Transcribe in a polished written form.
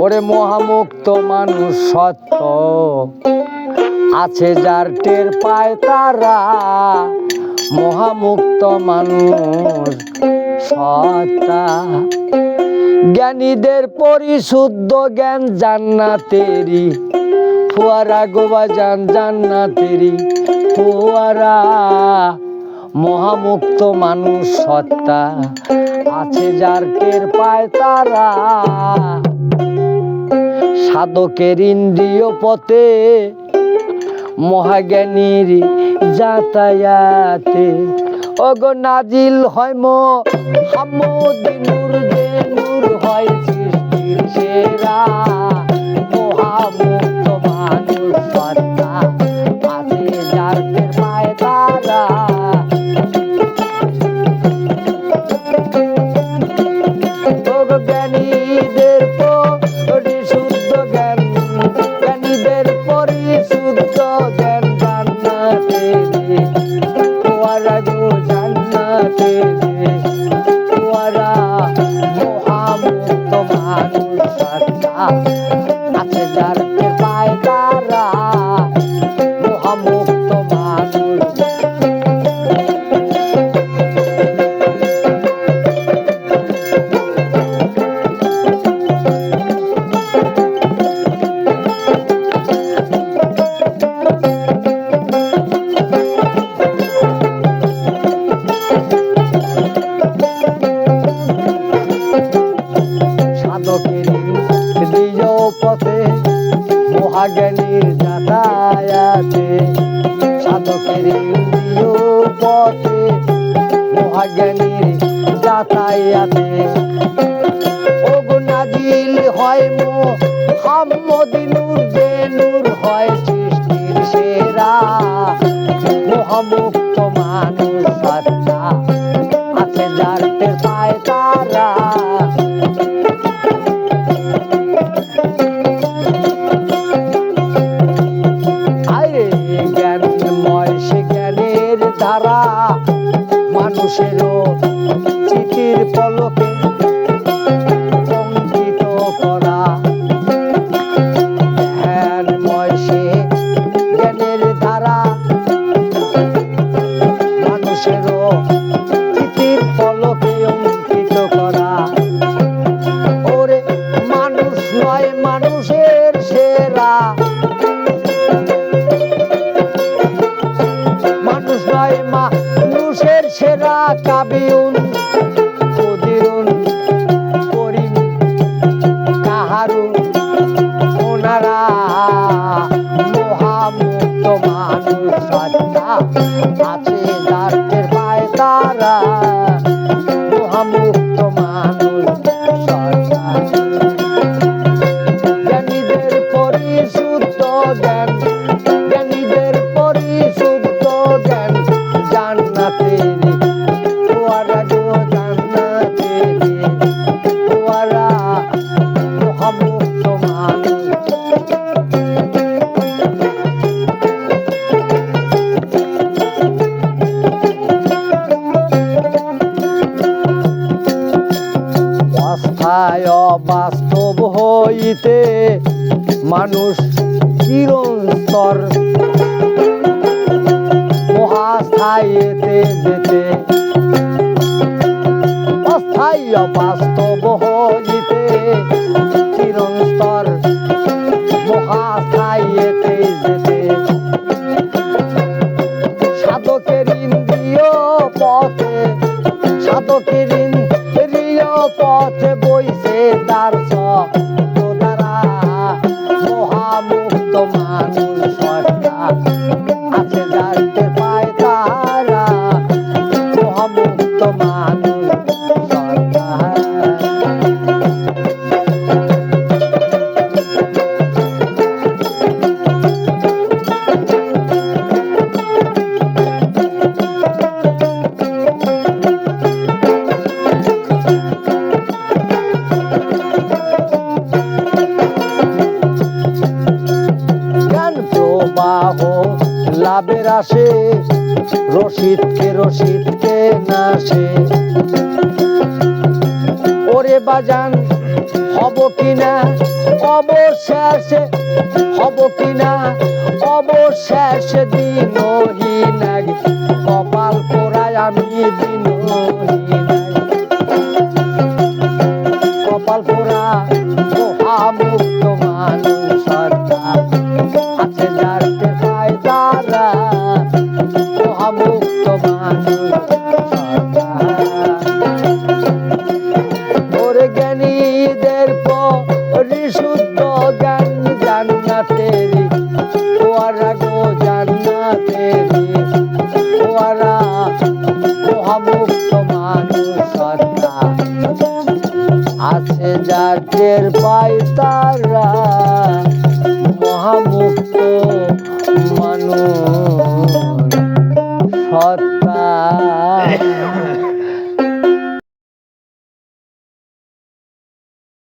ওরে মহামুক্ত মানুষ সত্য আছে যার টের পায় তারা, মহামুক্ত মানুষ সত্তা। জ্ঞানীদের পরিশুদ্ধ জ্ঞান জান্নাতেরি ফুয়ারা গোবাজান, জান্নাতেরি ফুয়ারা। মহামুক্ত মানুষ সত্তা আছে যার টের পায় তারা, সাধকের ইন্দ্রিয় পথে মহাজ্ঞানীর যাতায়াতে। ওগো নাজিল হয় মুহাম্মদী নূর, যে নূর হয় সৃষ্টির সেরা, মহামুক্ত মানুষ সত্তা আছে যার টের পায় তারা। ওগো জ্ঞানীদের পরিশুদ্ধ জ্ঞান, জ্ঞানীদের পরিশুদ্ধ জ্ঞান জান্নাতেরি ফুয়ারা গো, জান্নাতেরি ফুয়ারা। মহামুক্ত মানুষ সত্তা আছে যার টের পায় তারা, মহামুক্ত মানুষ। পথে মহাজ্ঞানীর যাতায়াতে, সাধকের ইন্দ্রিয় পথে মহাজ্ঞানীর যাতায়াতে। ওগো নাজিল হয় মুহাম্মদী নূর, যে নূর হয় সৃষ্টির সেরা, মহামুক্ত মানুষ সত্তা আছে যার টের পায় তারা। ধারা মানুষেরও চিঠির পলকে অঙ্কিত করা, জ্ঞানময় সে জ্ঞানের ধারা মানুষেরও চিঠির পলকে অঙ্কিত করা। ওরে মানুষ নয় মানুষের সেরা, মানুষের সেরা কাবিউন কদিরুন করিম কাহারুন ওনারা, মহামুক্ত মানুষ সত্তা আছে যার টের পায় তারা, মহামুক্ত মানুষ সত্তা। জ্ঞানীদের পরিশুদ্ধ জ্ঞান, জ্ঞানীদের পরিশুদ্ধ জ্ঞান জান্নাতেরি ফুয়ারা গো, জান্নাতেরি ফুয়ারা। মহামুক্ত মানুষ। অস্থায় অবাস্তব হইতে মানুষ চিরন্তর, মহাস্থায়ীতে যেতে। অস্থায়ী বাস্তব হইতে চিরন্তর, মহাস্থায়ীতে যেতে। সাধকের ইন্দ্রিয় পথে, সাধকের ইন্দ্রিয় পথে বইছে তার দ্বারা, মহামুক্ত মানুষ সত্তা আছে যার টের পায় তারা, মহামুক্ত মানুষ সত্তা। লাভের আসে রশিদকে নাশে। ওরে বাজান হব কিনা অবশেষে, হব কিনা অবশেষে দিনহীন এক কপাল পোড়ায় আমি দিনহীন কপাল পোড়া মহামুক্ত মানুষ সরকার আছে যার পায় তারা মহামুক্ত মানুষ ওরে জ্ঞানীদের পরিশুদ্ধ জ্ঞান জান্নাতেরি ওরা গো জান্নাতেরি ওরা মহামুক্ত মানুষ সরকার আছে যার টের পায় তারা মহামুক্ত মানুষ সত্তা।